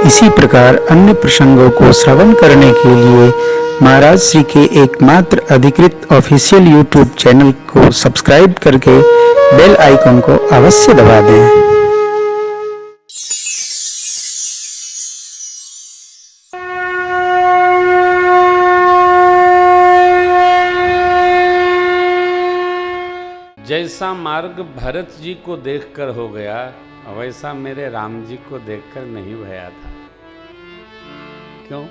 इसी प्रकार अन्य प्रसंगों को श्रवण करने के लिए महाराज श्री के एकमात्र अधिकृत ऑफिशियल यूट्यूब चैनल को सब्सक्राइब करके बेल आइकन को अवश्य दबा दें। जैसा मार्ग भरत जी को देखकर हो गया, वैसा मेरे राम जी को देखकर नहीं भया था। क्यों?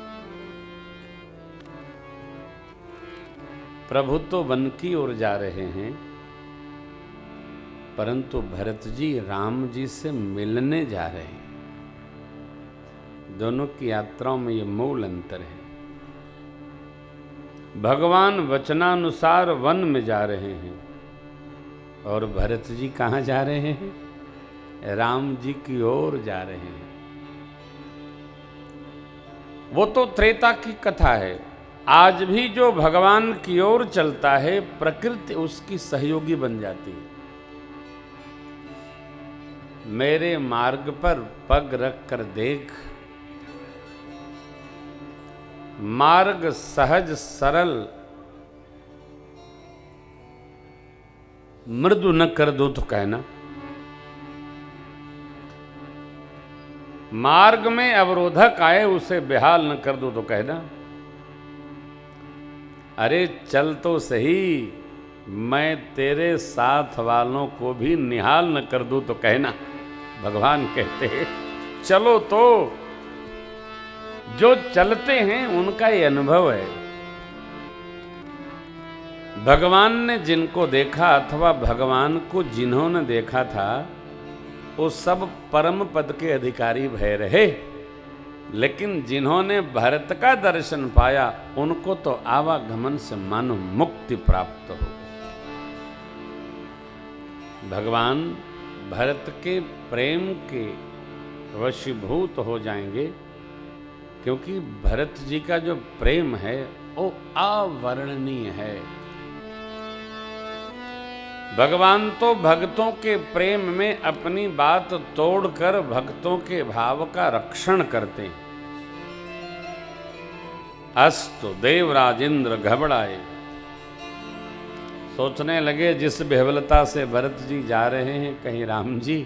प्रभु तो वन की ओर जा रहे हैं, परंतु भरत जी राम जी से मिलने जा रहे हैं। दोनों की यात्राओं में ये मूल अंतर है। भगवान वचनानुसार वन में जा रहे हैं और भरत जी कहाँ जा रहे हैं? राम जी की ओर जा रहे हैं। वो तो त्रेता की कथा है। आज भी जो भगवान की ओर चलता है, प्रकृति उसकी सहयोगी बन जाती है। मेरे मार्ग पर पग रख कर देख, मार्ग सहज सरल, मृदु न कर दो तो कहना। मार्ग में अवरोधक आए, उसे बेहाल न कर दो तो कहना। अरे चल तो सही, मैं तेरे साथ वालों को भी निहाल न कर दूं तो कहना। भगवान कहते हैं चलो तो। जो चलते हैं उनका ये अनुभव है। भगवान ने जिनको देखा अथवा भगवान को जिन्होंने देखा था, वो सब परम पद के अधिकारी भय रहे। लेकिन जिन्होंने भरत का दर्शन पाया, उनको तो आवागमन से मानो मुक्ति प्राप्त हो। भगवान भरत के प्रेम के वशीभूत हो जाएंगे, क्योंकि भरत जी का जो प्रेम है वो अवर्णनीय है। भगवान तो भक्तों के प्रेम में अपनी बात तोड़कर भक्तों के भाव का रक्षण करते हैं। अस्तु देवराजेंद्र घबराए, सोचने लगे जिस बेहवलता से भरत जी जा रहे हैं, कहीं राम जी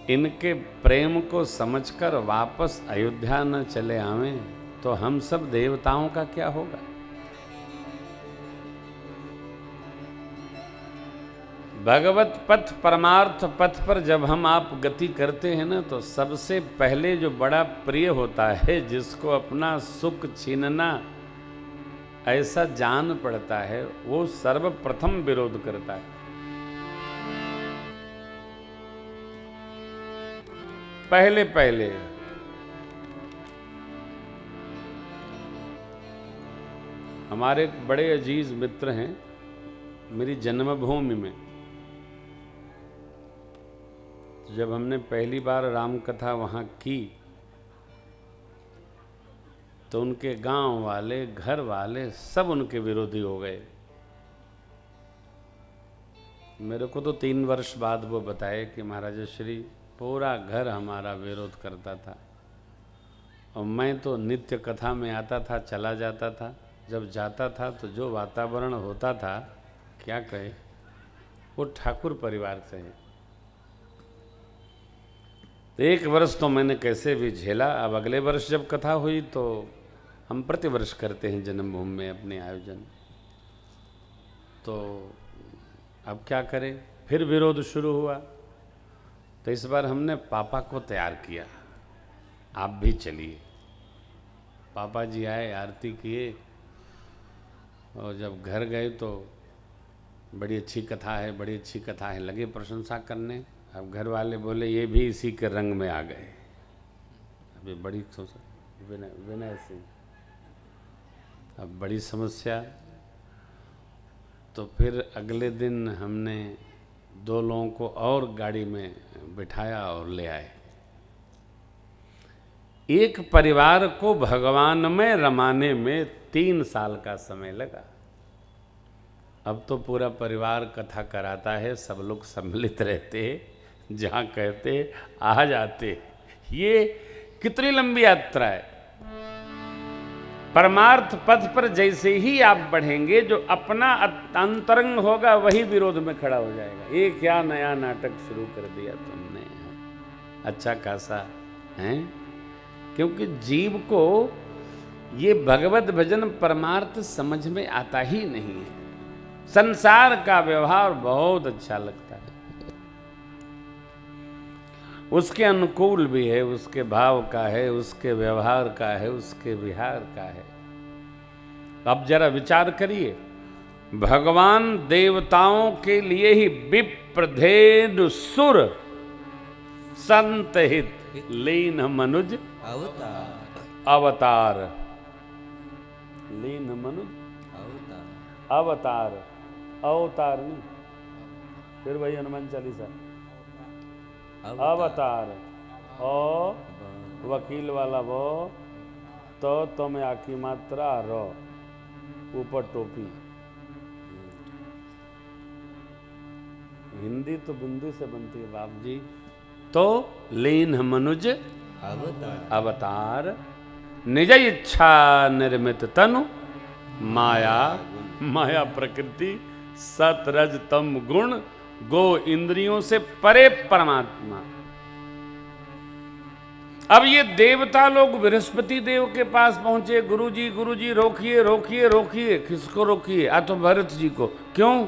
इनके प्रेम को समझकर वापस अयोध्या न चले आवें तो हम सब देवताओं का क्या होगा। भगवत पथ परमार्थ पथ पर जब हम आप गति करते हैं ना, तो सबसे पहले जो बड़ा प्रिय होता है, जिसको अपना सुख छीनना ऐसा जान पड़ता है, वो सर्वप्रथम विरोध करता है। पहले पहले हमारे एक बड़े अजीज मित्र हैं मेरी जन्मभूमि में। जब हमने पहली बार राम कथा वहाँ की, तो उनके गांव वाले, घर वाले सब उनके विरोधी हो गए। मेरे को तो 3 वर्ष बाद वो बताए कि महाराज श्री पूरा घर हमारा विरोध करता था, और मैं तो नित्य कथा में आता था, चला जाता था। जब जाता था तो जो वातावरण होता था, क्या कहे, वो ठाकुर परिवार से है। 1 वर्ष तो मैंने कैसे भी झेला। अब अगले वर्ष जब कथा हुई तो हम प्रतिवर्ष करते हैं जन्मभूमि में अपने आयोजन, तो अब क्या करें, फिर विरोध शुरू हुआ। तो इस बार हमने पापा को तैयार किया, आप भी चलिए। पापा जी आए, आरती किए, और जब घर गए तो बड़ी अच्छी कथा है, बड़ी अच्छी कथा है, लगे प्रशंसा करने। अब घर वाले बोले ये भी इसी के रंग में आ गए। अभी बड़ी विनय सिंह, अब बड़ी समस्या। तो फिर अगले दिन हमने 2 लोगों को और गाड़ी में बिठाया और ले आए। एक परिवार को भगवान में रमाने में 3 साल का समय लगा। अब तो पूरा परिवार कथा कराता है, सब लोग सम्मिलित रहते हैं, जहाँ कहते आ जाते। ये कितनी लंबी यात्रा है। परमार्थ पथ पर जैसे ही आप बढ़ेंगे, जो अपना अंतरंग होगा वही विरोध में खड़ा हो जाएगा। ये क्या नया नाटक शुरू कर दिया तुमने, अच्छा खासा है। क्योंकि जीव को ये भगवत भजन परमार्थ समझ में आता ही नहीं है। संसार का व्यवहार बहुत अच्छा लगता है, उसके अनुकूल भी है, उसके भाव का है, उसके व्यवहार का है, उसके विहार का है। अब जरा विचार करिए, भगवान देवताओं के लिए ही विप्रधेनु सुर संत हित लीन मनुज अवतार। लीन मनुज अवतार, अवतार नहीं, फिर वही हनुमान चालीसा, अवतार। ओ वकील वाला वो तो में आकी मात्रा रो, ऊपर टोपी। हिंदी तो बिंदी से बनती है बाप जी। तो लीन मनुज अवतार, निज इच्छा निर्मित तनु माया, माया प्रकृति सत रज तम गुण, गो इंद्रियों से परे परमात्मा। अब ये देवता लोग बृहस्पति देव के पास पहुंचे, गुरुजी गुरुजी रोकिए रोकिए रोकिए। किसको रोकिए? आ तो भरत जी को। क्यों?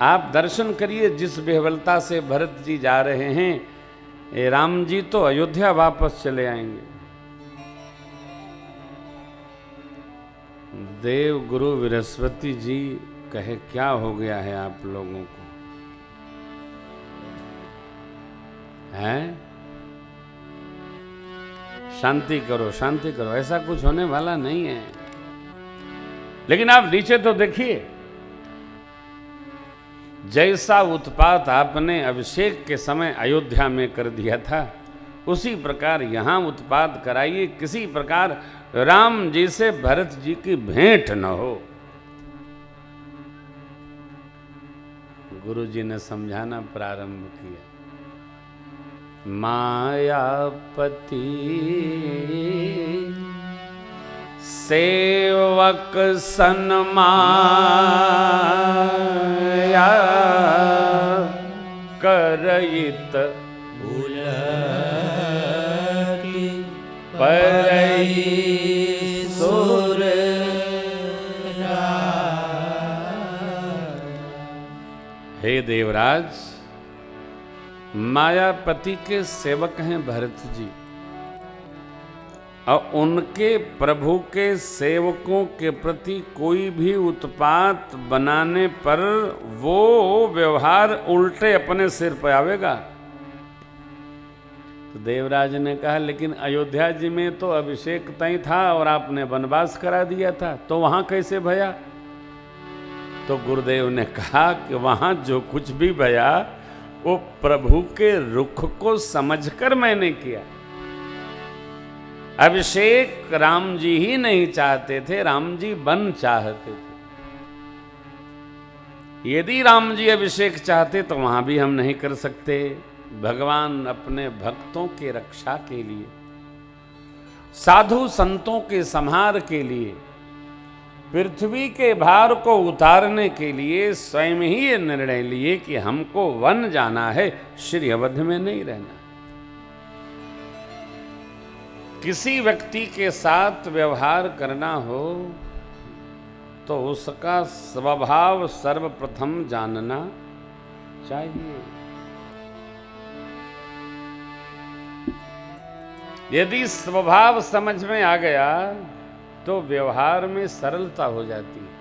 आप दर्शन करिए, जिस बेहवलता से भरत जी जा रहे हैं, ये राम जी तो अयोध्या वापस चले आएंगे। देव गुरु बृहस्पति जी कहे क्या हो गया है आप लोगों को, हैं? शांति करो शांति करो, ऐसा कुछ होने वाला नहीं है। लेकिन आप नीचे तो देखिए, जैसा उत्पात आपने अभिषेक के समय अयोध्या में कर दिया था, उसी प्रकार यहां उत्पात कराइए। किसी प्रकार राम जी से भरत जी की भेंट न हो। गुरु जी ने समझाना प्रारंभ किया, मायापति सेवक सन माया करइत परई सुर। हे देवराज, मायापति के सेवक हैं भरत जी, और उनके प्रभु के सेवकों के प्रति कोई भी उत्पात बनाने पर वो व्यवहार उल्टे अपने सिर पर आवेगा। तो देवराज ने कहा, लेकिन अयोध्या जी में तो अभिषेक तय था और आपने वनवास करा दिया था, तो वहां कैसे भया? तो गुरुदेव ने कहा कि वहां जो कुछ भी भया वो प्रभु के रुख को समझकर मैंने किया। अभिषेक राम जी ही नहीं चाहते थे, राम जी बन चाहते थे। यदि राम जी अभिषेक चाहते तो वहां भी हम नहीं कर सकते। भगवान अपने भक्तों के रक्षा के लिए, साधु संतों के संहार के लिए, पृथ्वी के भार को उतारने के लिए स्वयं ही ये निर्णय लिए कि हमको वन जाना है, श्री अवध में नहीं रहना। किसी व्यक्ति के साथ व्यवहार करना हो तो उसका स्वभाव सर्वप्रथम जानना चाहिए। यदि स्वभाव समझ में आ गया तो व्यवहार में सरलता हो जाती है।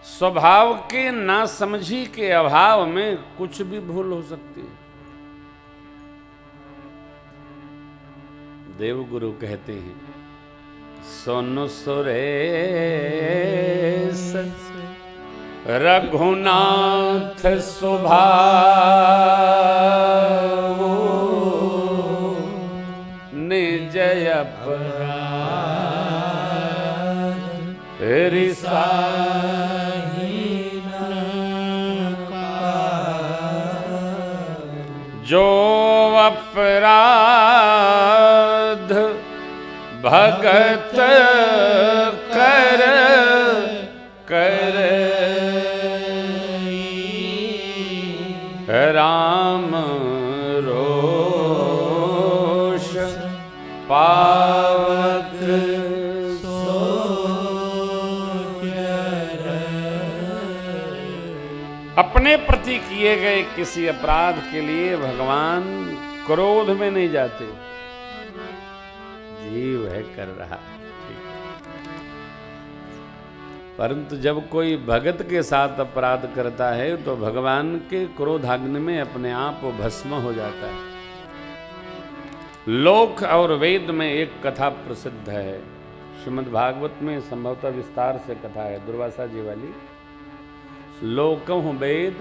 स्वभाव के नासमझी के अभाव में कुछ भी भूल हो सकती है। देवगुरु कहते हैं, सोनु सुरेश रघुनाथ स्वभाव निज अपराध रिसाही न जो अपराध भगत कर कर राम रोष पावक अपने प्रति किए गए किसी अपराध के लिए भगवान क्रोध में नहीं जाते। जीव है कर रहा, ठीक है। परंतु जब कोई भगत के साथ अपराध करता है तो भगवान के क्रोधाग्नि में अपने आप वो भस्म हो जाता है। लोक और वेद में एक कथा प्रसिद्ध है, श्रीमद् भागवत में संभवतः विस्तार से कथा है, दुर्वासा जी वाली। लोकहु वेद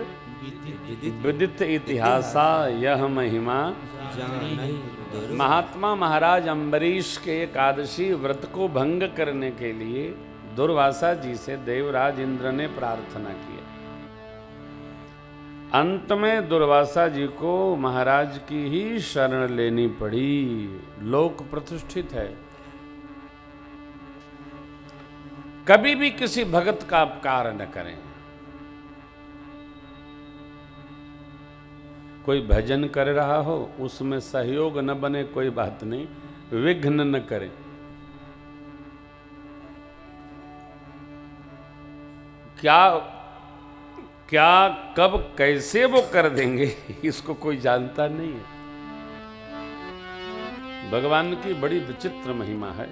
विदित इतिहासा यह महिमा। महात्मा महाराज अम्बरीश के एकादशी व्रत को भंग करने के लिए दुर्वासा जी से देवराज इंद्र ने प्रार्थना किया। अंत में दुर्वासा जी को महाराज की ही शरण लेनी पड़ी। लोक प्रतिष्ठित है, कभी भी किसी भगत का अपकार न करें। कोई भजन कर रहा हो उसमें सहयोग न बने कोई बात नहीं, विघ्न न करें। क्या क्या कब कैसे वो कर देंगे इसको कोई जानता नहीं है। भगवान की बड़ी विचित्र महिमा है।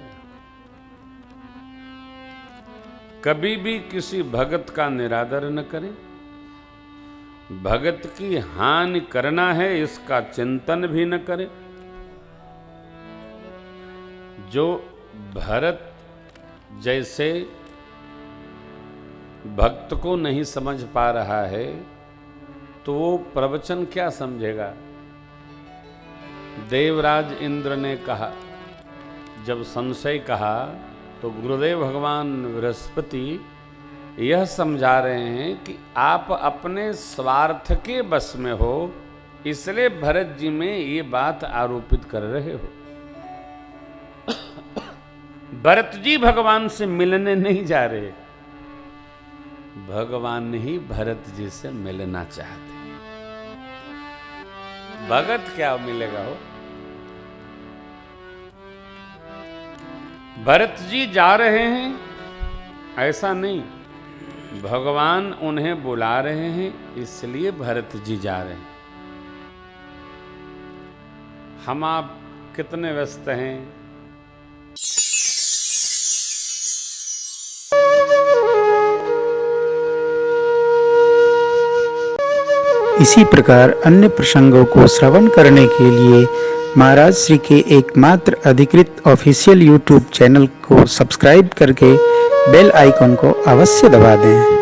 कभी भी किसी भगत का निरादर न करें। भगत की हानि करना है इसका चिंतन भी न करें। जो भरत जैसे भक्त को नहीं समझ पा रहा है तो वो प्रवचन क्या समझेगा। देवराज इंद्र ने कहा, जब संशय कहा तो गुरुदेव भगवान बृहस्पति यह समझा रहे हैं कि आप अपने स्वार्थ के बस में हो, इसलिए भरत जी में ये बात आरोपित कर रहे हो। भरत जी भगवान से मिलने नहीं जा रहे, भगवान ही भरत जी से मिलना चाहते हैं। भगत क्या मिलेगा हो। भरत जी जा रहे हैं ऐसा नहीं, भगवान उन्हें बुला रहे हैं इसलिए भरत जी जा रहे हैं। हम आप कितने व्यस्त हैं। इसी प्रकार अन्य प्रसंगों को श्रवण करने के लिए महाराज श्री के एकमात्र अधिकृत ऑफिशियल YouTube चैनल को सब्सक्राइब करके बेल आइकन को अवश्य दबा दें।